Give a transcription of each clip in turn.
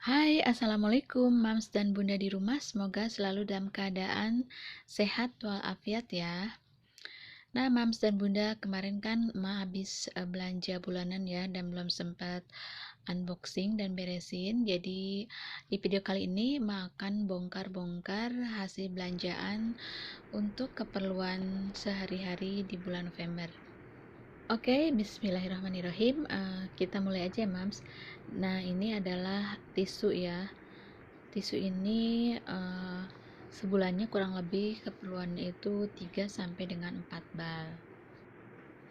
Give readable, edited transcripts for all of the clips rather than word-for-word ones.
Hai, Assalamualaikum Mams dan Bunda di rumah. Semoga selalu dalam keadaan sehat walafiat ya. Nah, Mams dan Bunda, kemarin kan Ma habis belanja bulanan ya dan belum sempat unboxing dan beresin. Jadi di video kali ini Ma akan bongkar-bongkar hasil belanjaan untuk keperluan sehari-hari di bulan November. Oke, bismillahirrahmanirrahim. Kita mulai aja ya, Mams. Nah, ini adalah tisu ya. Tisu ini sebulannya kurang lebih keperluannya itu 3 sampai dengan 4 bal.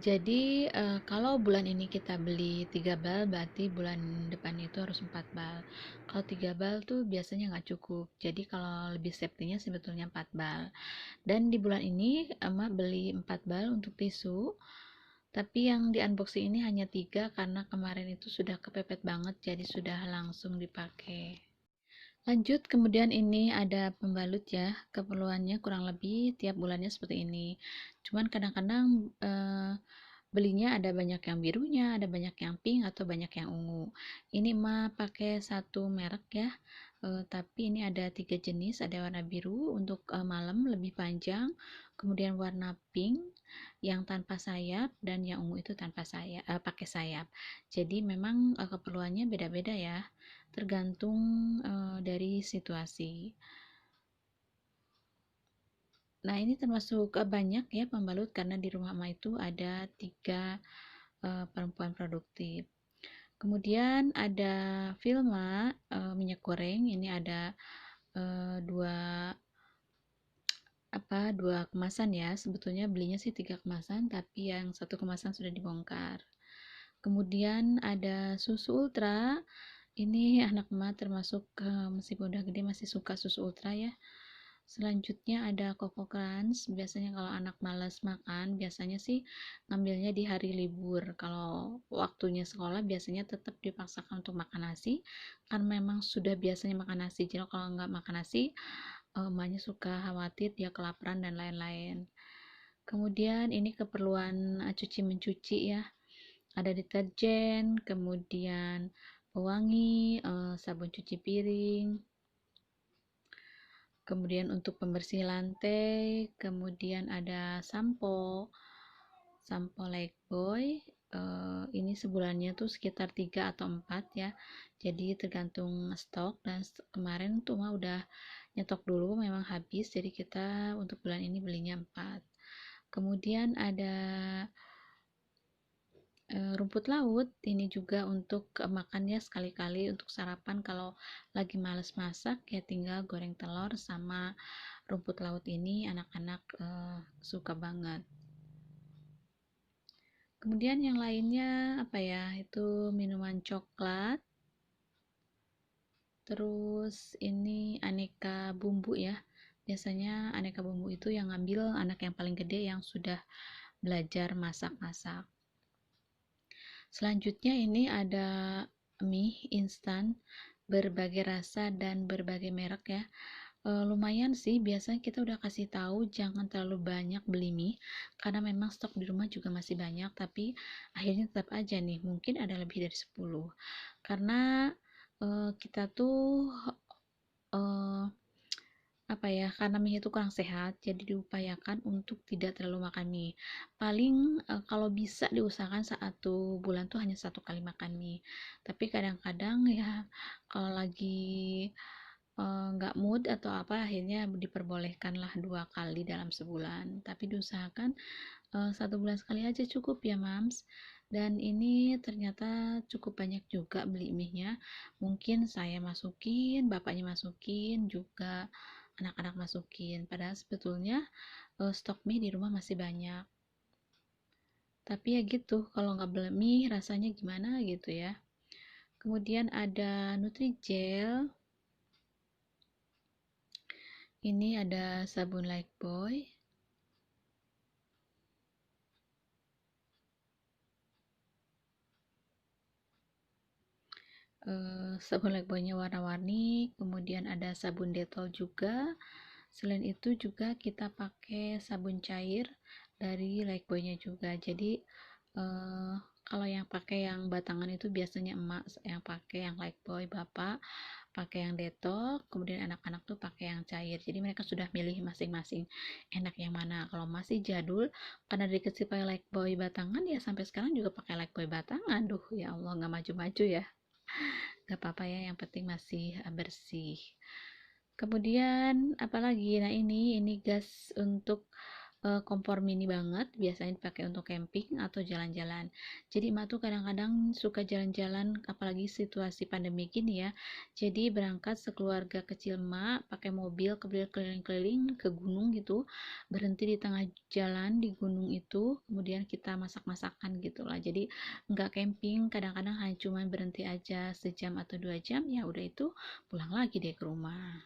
Jadi kalau bulan ini kita beli 3 bal, berarti bulan depan itu harus 4 bal. Kalau 3 bal tuh biasanya nggak cukup. Jadi kalau lebih safety-nya sebetulnya 4 bal. Dan di bulan ini emak beli 4 bal untuk tisu. Tapi yang di unboxing ini hanya 3 karena kemarin itu sudah kepepet banget, jadi sudah langsung dipakai. Lanjut, kemudian ini ada pembalut ya, keperluannya kurang lebih tiap bulannya seperti ini. Cuman kadang-kadang belinya ada banyak yang birunya, ada banyak yang pink atau banyak yang ungu. Ini mah pakai satu merek ya, tapi ini ada 3 jenis, ada warna biru untuk malam lebih panjang, kemudian warna pink yang tanpa sayap, dan yang ungu itu tanpa sayap, pakai sayap. Jadi memang keperluannya beda-beda ya, tergantung dari situasi. Nah, ini termasuk banyak ya pembalut karena di rumah emak itu ada 3 perempuan produktif. Kemudian ada Vilma minyak goreng, ini ada dua dua kemasan ya. Sebetulnya belinya sih 3 kemasan, tapi yang satu kemasan sudah dibongkar. Kemudian ada susu ultra. Ini anak emak termasuk meskipun udah gede masih suka susu ultra ya. Selanjutnya ada Coco Crunch. Biasanya kalau anak malas makan, biasanya sih ngambilnya di hari libur. Kalau waktunya sekolah biasanya tetap dipaksakan untuk makan nasi, karena memang sudah biasanya makan nasi. Jadi kalau nggak makan nasi, emaknya suka khawatir dia kelaparan dan lain-lain. Kemudian ini keperluan cuci mencuci ya. Ada deterjen, kemudian pewangi, sabun cuci piring, kemudian untuk pembersih lantai, kemudian ada sampo Lifebuoy. Ini sebulannya tuh sekitar 3 atau 4 ya, jadi tergantung stok, dan kemarin tuh mah udah nyetok dulu memang habis, jadi kita untuk bulan ini belinya 4. Kemudian ada rumput laut, ini juga untuk makannya sekali-kali untuk sarapan. Kalau lagi males masak ya tinggal goreng telur sama rumput laut. Ini anak-anak suka banget. Kemudian yang lainnya apa ya, itu minuman coklat, terus ini aneka bumbu ya. Biasanya aneka bumbu itu yang ngambil anak yang paling gede yang sudah belajar masak-masak. Selanjutnya ini ada mie instan berbagai rasa dan berbagai merek ya. Lumayan sih, biasanya kita udah kasih tahu jangan terlalu banyak beli mie karena memang stok di rumah juga masih banyak, tapi akhirnya tetap aja nih mungkin ada lebih dari 10 karena kita tuh uh, apa ya, karena mie itu kurang sehat, jadi diupayakan untuk tidak terlalu makan mie. Paling kalau bisa diusahakan satu bulan tuh hanya 1 kali makan mie. Tapi kadang-kadang ya kalau lagi nggak mood atau apa, akhirnya diperbolehkan lah 2 kali dalam sebulan. Tapi diusahakan 1 bulan sekali aja cukup ya, Mams. Dan ini ternyata cukup banyak juga beli mie-nya. Mungkin saya masukin, bapaknya masukin, juga anak-anak masukin. Padahal sebetulnya stok mie di rumah masih banyak. Tapi ya gitu, kalau nggak beli mie rasanya gimana gitu ya. Kemudian ada Nutrijel. Ini ada sabun Lifebuoy. Sabun Lifebuoy-nya warna-warni. Kemudian ada sabun Dettol juga. Selain itu juga kita pakai sabun cair dari Lifebuoy-nya juga. Jadi Kalau yang pakai yang batangan itu biasanya emak yang pakai yang Lifebuoy, bapak pakai yang Dettol, kemudian anak-anak tuh pakai yang cair. Jadi mereka sudah milih masing-masing enak yang mana. Kalau masih jadul, karena dari kecil pakai Lifebuoy batangan ya sampai sekarang juga pakai Lifebuoy batangan. Duh, ya Allah nggak maju-maju ya. Gak apa-apa ya, yang penting masih bersih. Kemudian apalagi, nah ini gas untuk kompor mini banget, biasanya dipakai untuk camping atau jalan-jalan. Jadi emak tuh kadang-kadang suka jalan-jalan, apalagi situasi pandemi gini ya. Jadi berangkat sekeluarga kecil emak pakai mobil keliling-keliling ke gunung gitu, berhenti di tengah jalan di gunung itu, kemudian kita masak-masakan gitu lah. Jadi nggak camping, kadang-kadang hanya cuma berhenti aja sejam atau 2 jam, ya udah itu pulang lagi deh ke rumah.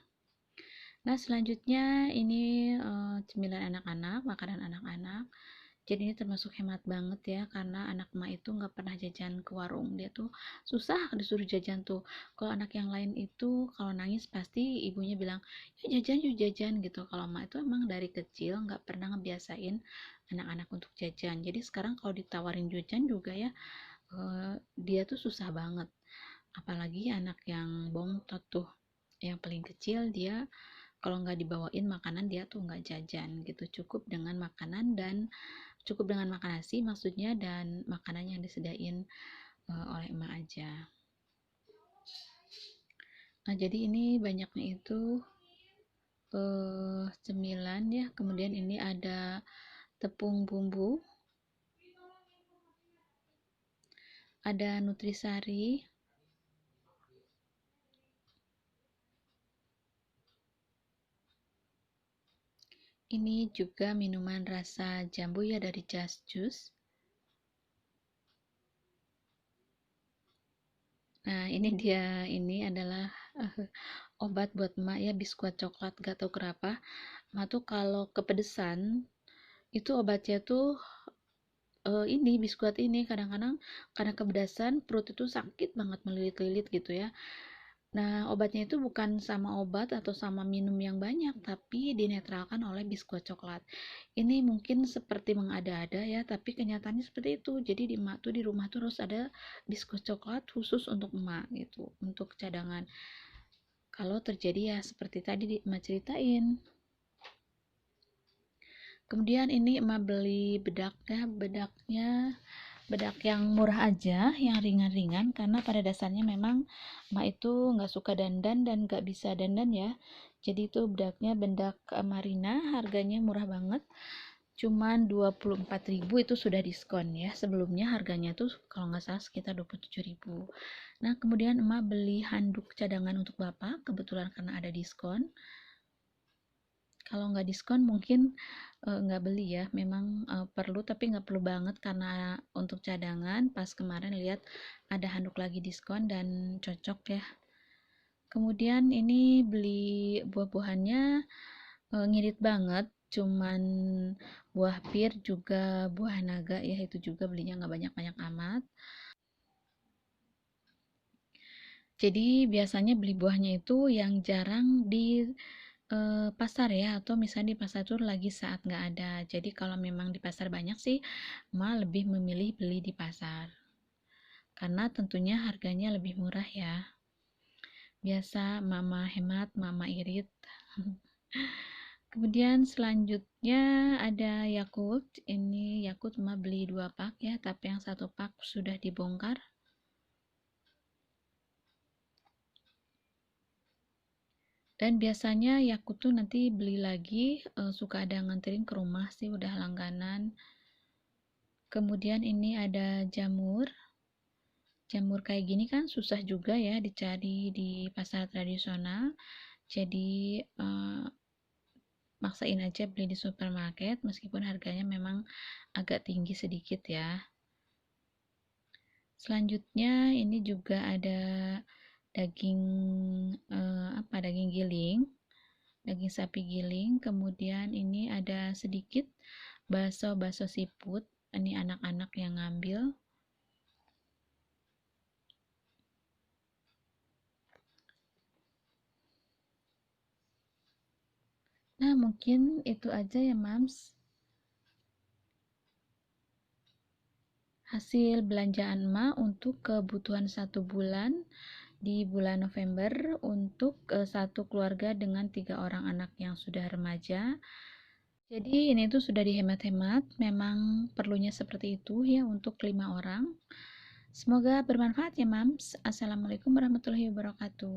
Nah, selanjutnya ini cemilan anak-anak, makanan anak-anak. Jadi ini termasuk hemat banget ya, karena anak emak itu nggak pernah jajan ke warung. Dia tuh susah disuruh jajan tuh. Kalau anak yang lain itu kalau nangis pasti ibunya bilang, yuk jajan gitu. Kalau emak itu emang dari kecil nggak pernah ngebiasain anak-anak untuk jajan. Jadi sekarang kalau ditawarin jajan juga ya, dia tuh susah banget. Apalagi anak yang bontot tuh, yang paling kecil dia kalau nggak dibawain makanan dia tuh nggak jajan gitu, cukup dengan makan nasi maksudnya, dan makanan yang disediain oleh emak aja. Nah jadi ini banyaknya itu cemilan ya, kemudian ini ada tepung bumbu, ada nutrisari, ini juga minuman rasa jambu ya dari Just Juice. Nah ini dia, ini adalah obat buat emak ya, biskuit coklat, gak tau kenapa emak tuh kalau kepedesan itu obatnya tuh ini biskuit ini kadang-kadang karena kepedasan perut itu sakit banget, melilit-lilit gitu ya. Nah obatnya itu bukan sama obat atau sama minum yang banyak, tapi dinetralkan oleh biskuit coklat. Ini mungkin seperti mengada-ada ya, tapi kenyataannya seperti itu. Jadi di emak tuh di rumah tuh harus ada biskuit coklat khusus untuk emak gitu, untuk cadangan kalau terjadi ya seperti tadi emak ceritain. Kemudian ini emak beli bedak yang murah aja, yang ringan-ringan, karena pada dasarnya memang emak itu nggak suka dandan dan nggak bisa dandan ya. Jadi itu bedak Marina, harganya murah banget, cuman 24.000, itu sudah diskon ya. Sebelumnya harganya tuh kalau nggak salah sekitar 27.000. Nah kemudian emak beli handuk cadangan untuk bapak, kebetulan karena ada diskon. Kalau nggak diskon mungkin nggak beli ya, memang perlu tapi nggak perlu banget, karena untuk cadangan pas kemarin lihat ada handuk lagi diskon dan cocok ya. Kemudian ini beli buah-buahannya ngirit banget, cuman buah pir juga buah naga ya, itu juga belinya nggak banyak-banyak amat. Jadi biasanya beli buahnya itu yang jarang di pasar ya, atau misalnya di pasar tuh lagi saat nggak ada. Jadi kalau memang di pasar banyak sih, Ma lebih memilih beli di pasar karena tentunya harganya lebih murah ya. Biasa mama hemat, mama irit. Kemudian selanjutnya ada Yakult. Ini Yakult Ma beli 2 pak ya, tapi yang 1 pak sudah dibongkar. Dan biasanya Yakult tuh nanti beli lagi, suka ada nganterin ke rumah sih, udah langganan. Kemudian ini ada jamur. Jamur kayak gini kan susah juga ya dicari di pasar tradisional. Jadi maksain aja beli di supermarket meskipun harganya memang agak tinggi sedikit ya. Selanjutnya ini juga ada daging daging giling, daging sapi giling. Kemudian ini ada sedikit bakso siput. Ini anak-anak yang ngambil. Nah, mungkin itu aja ya, Mams. hasil belanjaan emak untuk kebutuhan 1 bulan di bulan November untuk satu keluarga dengan 3 orang anak yang sudah remaja. Jadi ini tuh sudah dihemat-hemat, memang perlunya seperti itu ya untuk 5 orang. Semoga bermanfaat ya Mams. Assalamualaikum warahmatullahi wabarakatuh.